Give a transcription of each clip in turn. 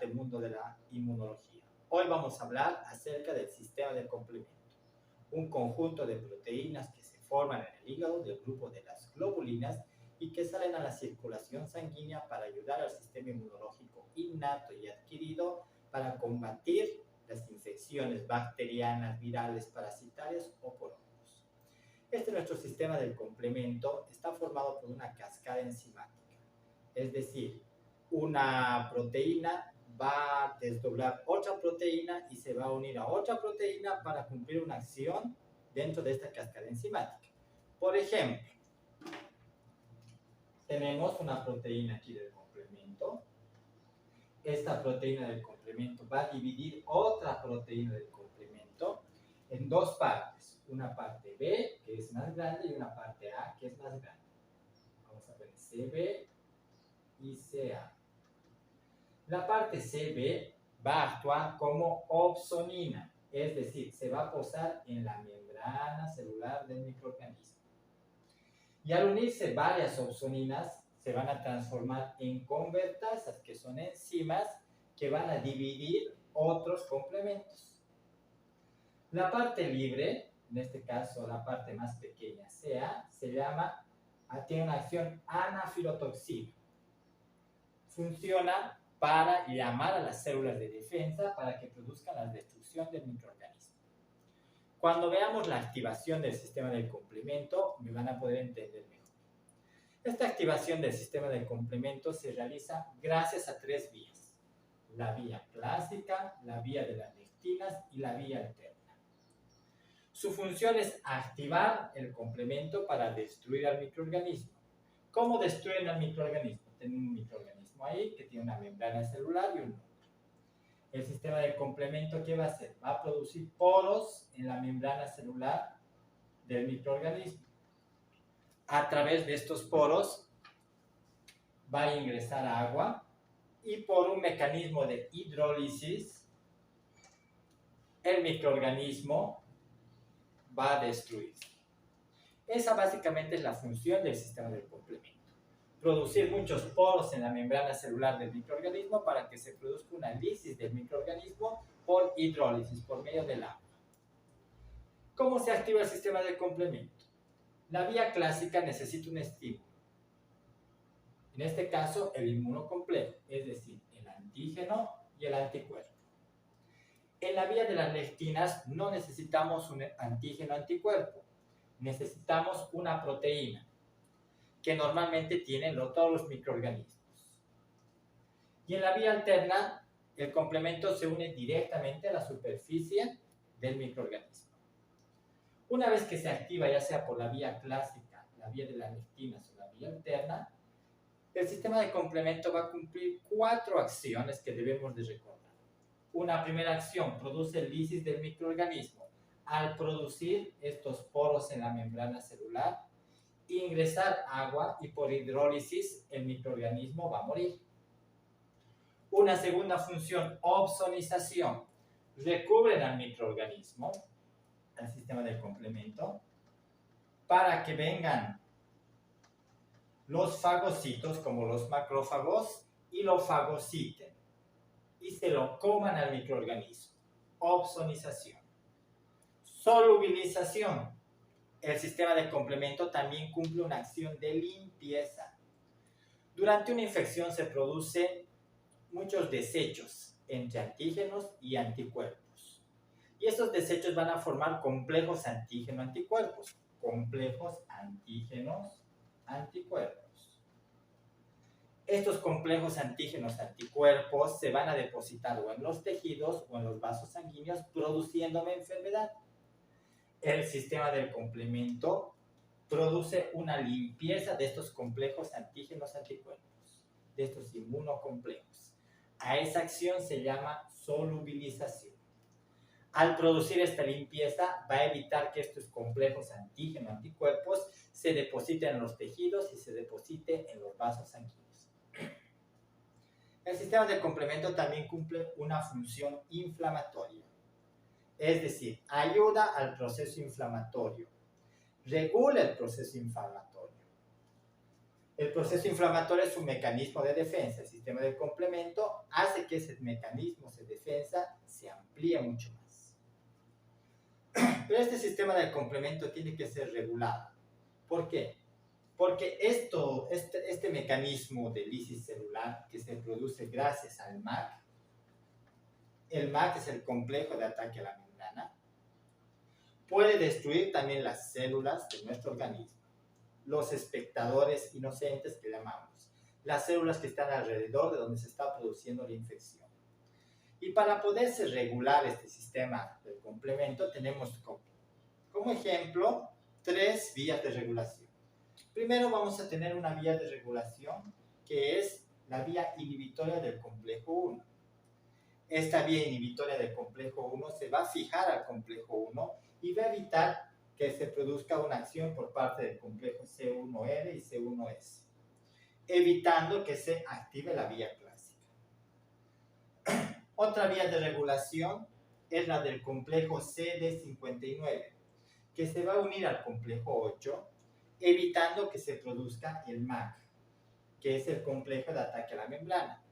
fascinante mundo de la inmunología. Hoy vamos a hablar acerca del sistema del complemento, un conjunto de proteínas que se forman en el hígado del grupo de las globulinas y que salen a la circulación sanguínea para ayudar al sistema inmunológico innato y adquirido para combatir las infecciones bacterianas, virales, parasitarias o por hongos. Nuestro sistema del complemento está formado por una cascada enzimática, es decir, una proteína va a desdoblar otra proteína y se va a unir a otra proteína para cumplir una acción dentro de esta cascada enzimática. Por ejemplo, tenemos una proteína aquí del complemento. Esta proteína del complemento va a dividir otra proteína del complemento en dos partes. Una parte B, que es más grande, y una parte A, que es más grande. Vamos a ver CB y CA. La parte CB va a actuar como opsonina, es decir, se va a posar en la membrana celular del microorganismo. Y al unirse varias opsoninas, se van a transformar en convertasas, que son enzimas que van a dividir otros complementos. La parte libre, en este caso la parte más pequeña, CA, tiene una acción anafilotoxina. Funciona para llamar a las células de defensa para que produzcan la destrucción del microorganismo. Cuando veamos la activación del sistema del complemento, me van a poder entender mejor. Esta activación del sistema del complemento se realiza gracias a tres vías: la vía clásica, la vía de las lectinas y la vía alterna. Su función es activar el complemento para destruir al microorganismo. ¿Cómo destruyen al microorganismo? Tienen un microorganismo ahí que tiene una membrana celular y un núcleo. El sistema de complemento, ¿qué va a hacer? Va a producir poros en la membrana celular del microorganismo. A través de estos poros va a ingresar agua y por un mecanismo de hidrólisis el microorganismo va a destruirse. Esa básicamente es la función del sistema del complemento. Producir muchos poros en la membrana celular del microorganismo para que se produzca una lisis del microorganismo por hidrólisis, por medio del agua. ¿Cómo se activa el sistema del complemento? La vía clásica necesita un estímulo. En este caso, el inmunocomplejo, es decir, el antígeno y el anticuerpo. En la vía de las lectinas no necesitamos un antígeno-anticuerpo, necesitamos una proteína que normalmente tienen todos los microorganismos. Y en la vía alterna, el complemento se une directamente a la superficie del microorganismo. Una vez que se activa, ya sea por la vía clásica, la vía de las lectinas o la vía alterna, el sistema de complemento va a cumplir 4 acciones que debemos de recordar. Una primera acción: produce lisis del microorganismo. Al producir estos poros en la membrana celular, ingresar agua y por hidrólisis el microorganismo va a morir. Una segunda función: opsonización. Recubren al microorganismo, al sistema del complemento, para que vengan los fagocitos, como los macrófagos, y lo fagociten y se lo coman al microorganismo. Opsonización. Solubilización. El sistema de complemento también cumple una acción de limpieza. Durante una infección se producen muchos desechos entre antígenos y anticuerpos. Y estos desechos van a formar complejos antígeno-anticuerpos. Complejos antígenos-anticuerpos. Estos complejos antígenos-anticuerpos se van a depositar o en los tejidos o en los vasos sanguíneos, produciendo una enfermedad. El sistema del complemento produce una limpieza de estos complejos antígenos-anticuerpos, de estos inmunocomplejos. A esa acción se llama solubilización. Al producir esta limpieza, va a evitar que estos complejos antígeno-anticuerpos se depositen en los tejidos y se depositen en los vasos sanguíneos. El sistema del complemento también cumple una función inflamatoria. Es decir, ayuda al proceso inflamatorio, regula el proceso inflamatorio. El proceso inflamatorio es un mecanismo de defensa. El sistema del complemento hace que ese mecanismo de defensa se amplíe mucho más. Pero este sistema del complemento tiene que ser regulado. ¿Por qué? Porque este mecanismo de lisis celular que se produce gracias al MAC, el MAC es el complejo de ataque a la membrana, puede destruir también las células de nuestro organismo, los espectadores inocentes que llamamos, las células que están alrededor de donde se está produciendo la infección. Y para poderse regular este sistema del complemento tenemos como ejemplo 3 vías de regulación. Primero vamos a tener una vía de regulación que es la vía inhibitoria del complejo 1. Esta vía inhibitoria del complejo 1 se va a fijar al complejo 1 y va a evitar que se produzca una acción por parte del complejo C1R y C1S, evitando que se active la vía clásica. Otra vía de regulación es la del complejo CD59, que se va a unir al complejo 8, evitando que se produzca el MAC, que es el complejo de ataque a la membrana.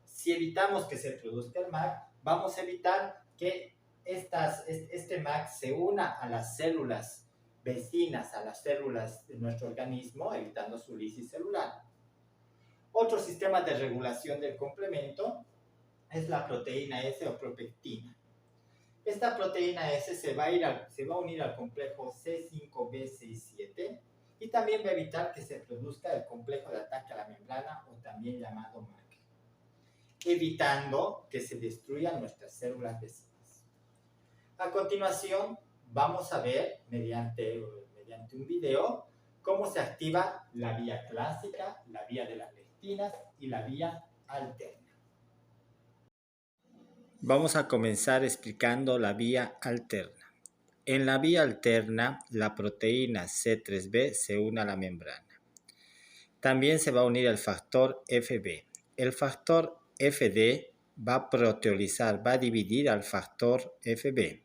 Si evitamos que se produzca el MAC, vamos a evitar que este MAC se una a las células vecinas, a las células de nuestro organismo, evitando su lisis celular. Otro sistema de regulación del complemento es la proteína S o propectina. Esta proteína S se va a unir al complejo C5b67 y también va a evitar que se produzca el complejo de ataque a la membrana o también llamado MAC, evitando que se destruyan nuestras células vecinas. A continuación, vamos a ver mediante un video cómo se activa la vía clásica, la vía de las lectinas y la vía alterna. Vamos a comenzar explicando la vía alterna. En la vía alterna, la proteína C3b se une a la membrana. También se va a unir el factor FB. El factor FD va a proteolizar, va a dividir al factor FB.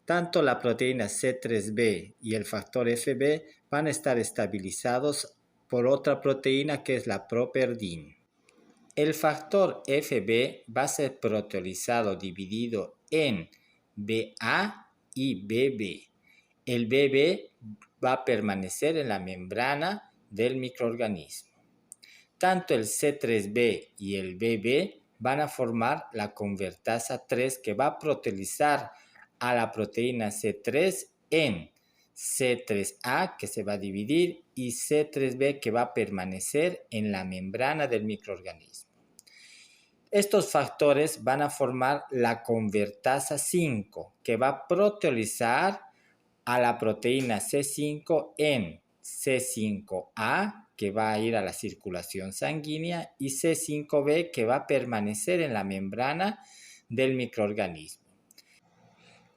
Tanto la proteína C3b y el factor FB van a estar estabilizados por otra proteína que es la properdin. El factor FB va a ser proteolizado, dividido en BA y BB. El BB va a permanecer en la membrana del microorganismo. Tanto el C3b y el BB van a formar la convertasa 3 que va a proteolizar a la proteína C3 en C3A que se va a dividir y C3b que va a permanecer en la membrana del microorganismo. Estos factores van a formar la convertasa 5 que va a proteolizar a la proteína C5 en C5A que va a ir a la circulación sanguínea y C5b que va a permanecer en la membrana del microorganismo.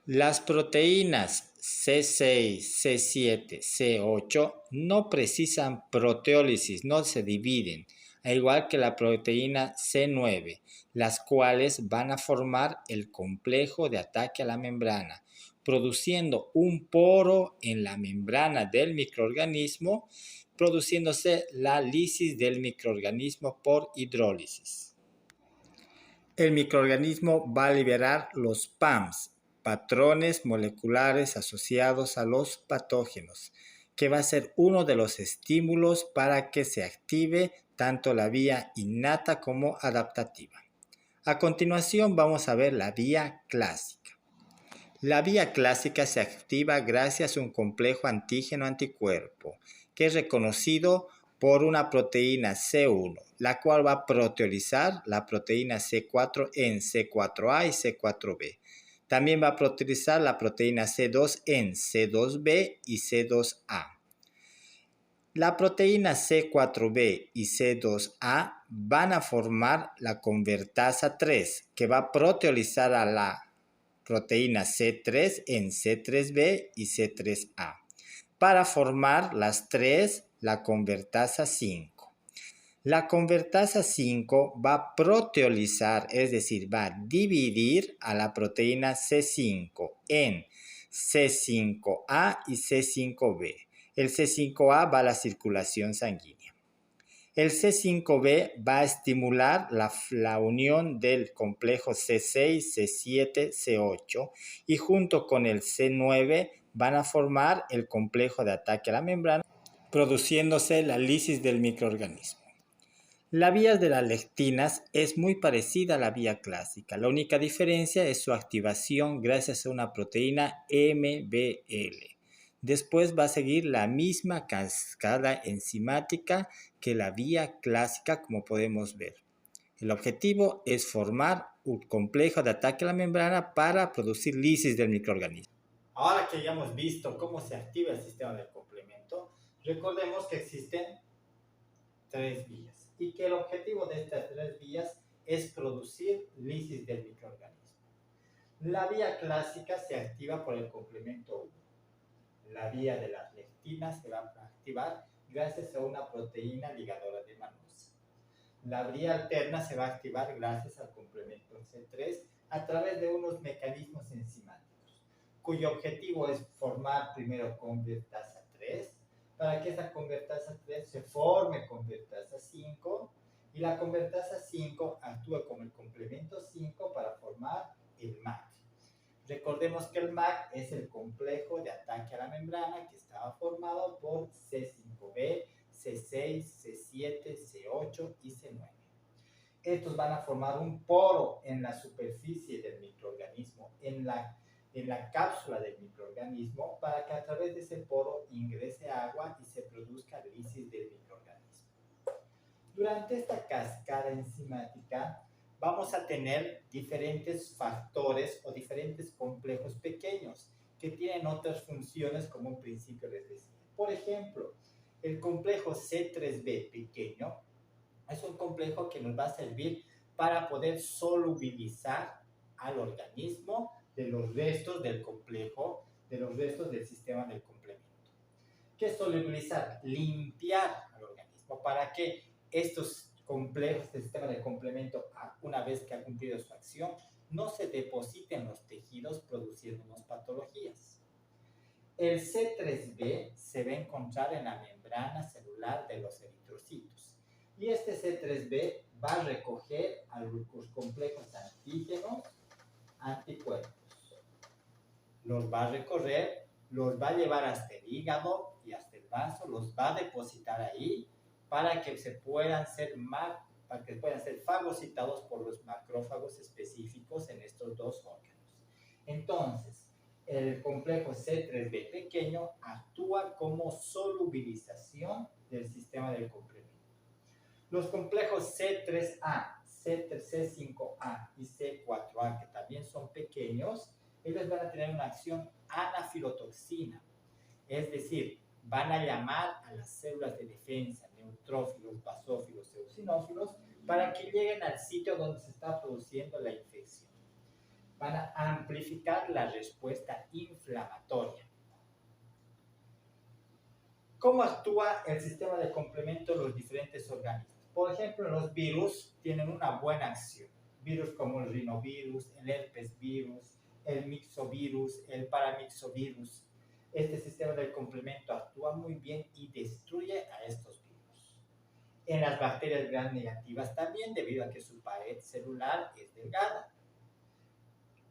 Las proteínas C6, C7, C8 no precisan proteólisis, no se dividen, al igual que la proteína C9, las cuales van a formar el complejo de ataque a la membrana, produciendo un poro en la membrana del microorganismo, produciéndose la lisis del microorganismo por hidrólisis. El microorganismo va a liberar los PAMs, patrones moleculares asociados a los patógenos, que va a ser uno de los estímulos para que se active tanto la vía innata como adaptativa. A continuación vamos a ver la vía clásica. La vía clásica se activa gracias a un complejo antígeno-anticuerpo, que es reconocido por una proteína C1, la cual va a proteolizar la proteína C4 en C4A y C4B. También va a proteolizar la proteína C2 en C2B y C2A. La proteína C4B y C2A van a formar la convertasa 3, que va a proteolizar a la proteína C3 en C3B y C3A, para formar las 3 la convertasa 5. La convertasa 5 va a proteolizar, es decir, va a dividir a la proteína C5 en C5A y C5B. El C5A va a la circulación sanguínea. El C5b va a estimular la unión del complejo C6, C7, C8 y junto con el C9 van a formar el complejo de ataque a la membrana, produciéndose la lisis del microorganismo. La vía de las lectinas es muy parecida a la vía clásica. La única diferencia es su activación gracias a una proteína MBL. Después va a seguir la misma cascada enzimática que la vía clásica, como podemos ver. El objetivo es formar un complejo de ataque a la membrana para producir lisis del microorganismo. Ahora que ya hemos visto cómo se activa el sistema del complemento, recordemos que existen tres vías y que el objetivo de estas tres vías es producir lisis del microorganismo. La vía clásica se activa por el complemento 1. La vía de las lectinas se va a activar gracias a una proteína ligadora de manosa. La vía alterna se va a activar gracias al complemento C3 a través de unos mecanismos enzimáticos, cuyo objetivo es formar primero convertasa 3, para que esa convertasa 3 se forme convertasa 5 y la convertasa 5 actúa como el complemento 5 para formar el MAC. Recordemos que el MAC es el complejo de ataque a la membrana que estaba formado por C5b, C6, C7, C8 y C9. Estos van a formar un poro en la superficie del microorganismo, en la cápsula del microorganismo, para que a través de ese poro ingrese agua y se produzca lisis del microorganismo. Durante esta cascada enzimática vamos a tener diferentes factores o diferentes complejos pequeños que tienen otras funciones, como en principio les decía. Por ejemplo, el complejo C3b pequeño es un complejo que nos va a servir para poder solubilizar al organismo de los restos del complejo, de los restos del sistema del complemento. ¿Qué es solubilizar? Limpiar al organismo para que estos complejos del sistema del complemento, una vez que ha cumplido su acción, no se depositen en los tejidos produciéndonos patologías. El C3b se va a encontrar en la membrana celular de los eritrocitos. Y este C3b va a recoger a los complejos antígenos, anticuerpos. Los va a recorrer, los va a llevar hasta el hígado y hasta el vaso, los va a depositar ahí para que puedan ser fagocitados por los macrófagos específicos en estos dos órganos. Entonces, el complejo C3b pequeño actúa como solubilización del sistema del complemento. Los complejos C3A, C5A y C4A, que también son pequeños, ellos van a tener una acción anafilotoxina, es decir, van a llamar a las células de defensa, neutrófilos, basófilos, eosinófilos, para que lleguen al sitio donde se está produciendo la infección. Van a amplificar la respuesta inflamatoria. ¿Cómo actúa el sistema de complemento en los diferentes organismos? Por ejemplo, los virus tienen una buena acción. Virus como el rinovirus, el herpes virus, el mixovirus, el paramixovirus. Este sistema de complemento actúa muy bien y destruye a estos virus. En las bacterias gram negativas también, debido a que su pared celular es delgada.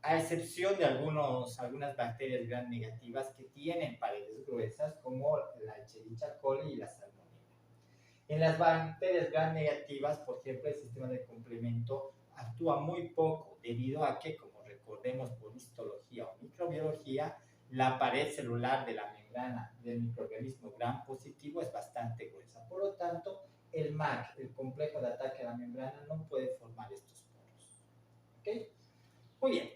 A excepción de algunas bacterias gram negativas que tienen paredes gruesas, como la Escherichia coli y la Salmonella. En las bacterias gram negativas, por ejemplo, el sistema de complemento actúa muy poco, debido a que, como recordemos por histología o microbiología, la pared celular de la membrana del microorganismo gram positivo es bastante gruesa. Por lo tanto, el MAC, el complejo de ataque a la membrana, no puede formar estos poros. ¿Ok? Muy bien.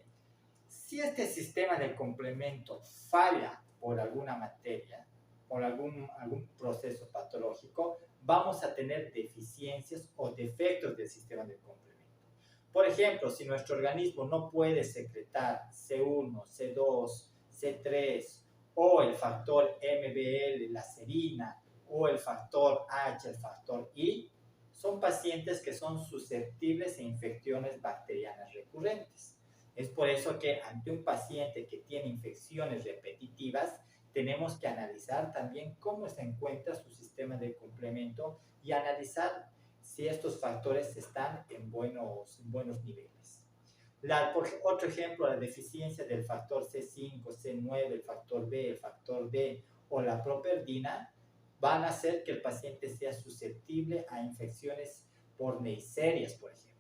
Si este sistema de complemento falla por alguna materia, por algún proceso patológico, vamos a tener deficiencias o defectos del sistema de complemento. Por ejemplo, si nuestro organismo no puede secretar C1, C2, C3 o el factor MBL, la serina, o el factor H, el factor I, son pacientes que son susceptibles a infecciones bacterianas recurrentes. Es por eso que ante un paciente que tiene infecciones repetitivas, tenemos que analizar también cómo se encuentra su sistema de complemento y analizar si estos factores están en buenos niveles. Otro ejemplo, la deficiencia del factor C5, C9, el factor B, el factor D o la properdina van a hacer que el paciente sea susceptible a infecciones por Neisseria, por ejemplo.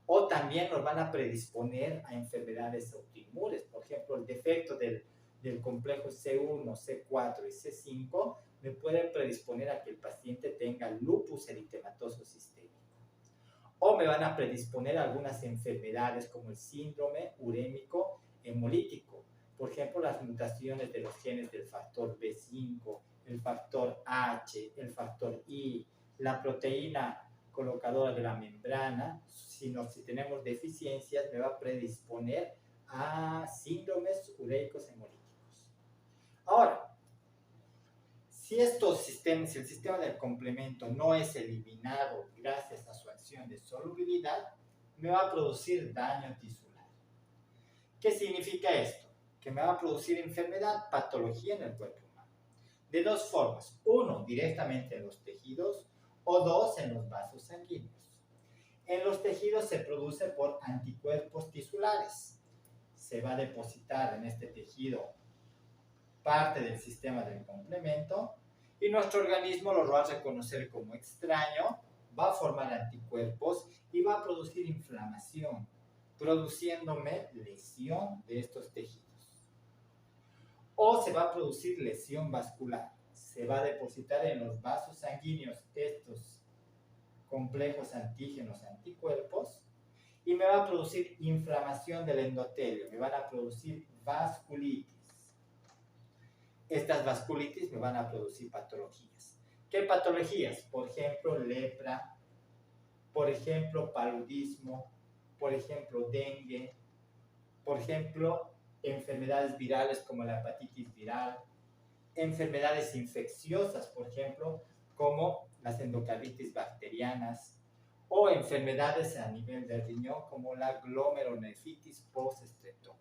O también nos van a predisponer a enfermedades autoinmunes. Por ejemplo, el defecto del complejo C1, C4 y C5 me puede predisponer a que el paciente tenga lupus eritematoso sistémico. O me van a predisponer a algunas enfermedades como el síndrome urémico hemolítico. Por ejemplo, las mutaciones de los genes del factor B5, el factor H, el factor I, la proteína colocadora de la membrana. Si tenemos deficiencias, me va a predisponer a síndromes ureicos hemolíticos. Ahora, si el sistema del complemento no es eliminado gracias a su acción de solubilidad, me va a producir daño tisular. ¿Qué significa esto? Que me va a producir enfermedad, patología en el cuerpo humano. De dos formas. Uno, directamente en los tejidos, o dos, en los vasos sanguíneos. En los tejidos se produce por anticuerpos tisulares. Se va a depositar en este tejido parte del sistema del complemento y nuestro organismo lo va a reconocer como extraño, va a formar anticuerpos y va a producir inflamación, produciéndome lesión de estos tejidos. O se va a producir lesión vascular, se va a depositar en los vasos sanguíneos estos complejos antígenos anticuerpos y me va a producir inflamación del endotelio, me van a producir vasculitis. Estas vasculitis me van a producir patologías. ¿Qué patologías? Por ejemplo, lepra, por ejemplo, paludismo, por ejemplo, dengue, por ejemplo, enfermedades virales como la hepatitis viral, enfermedades infecciosas, por ejemplo, como las endocarditis bacterianas, o enfermedades a nivel del riñón como la glomerulonefritis postestreptocócica.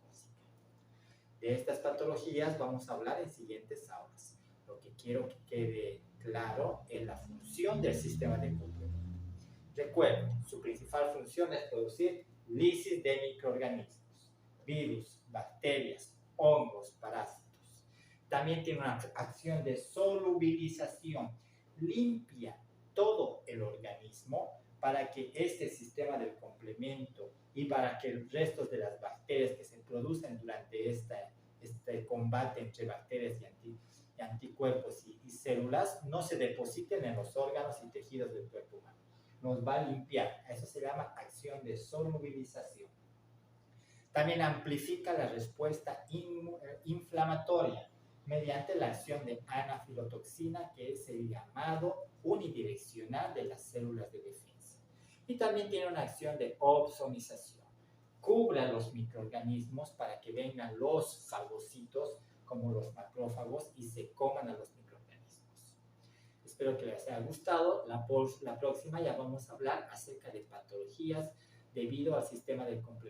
De estas patologías vamos a hablar en siguientes aulas. Lo que quiero que quede claro es la función del sistema de complemento. Recuerden, su principal función es producir lisis de microorganismos, virus, bacterias, hongos, parásitos. También tiene una acción de solubilización, limpia todo el organismo para que este sistema del complemento y para que el resto de las bacterias que se producen durante este combate entre bacterias y anticuerpos y células no se depositen en los órganos y tejidos del cuerpo humano. Nos va a limpiar. Eso se llama acción de solubilización. También amplifica la respuesta inflamatoria mediante la acción de anafilotoxina, que es el llamado unidireccional de las células de defensa. Y también tiene una acción de opsonización. Cubre a los microorganismos para que vengan los fagocitos, como los macrófagos, y se coman a los microorganismos. Espero que les haya gustado. La próxima ya vamos a hablar acerca de patologías debido al sistema del complemento.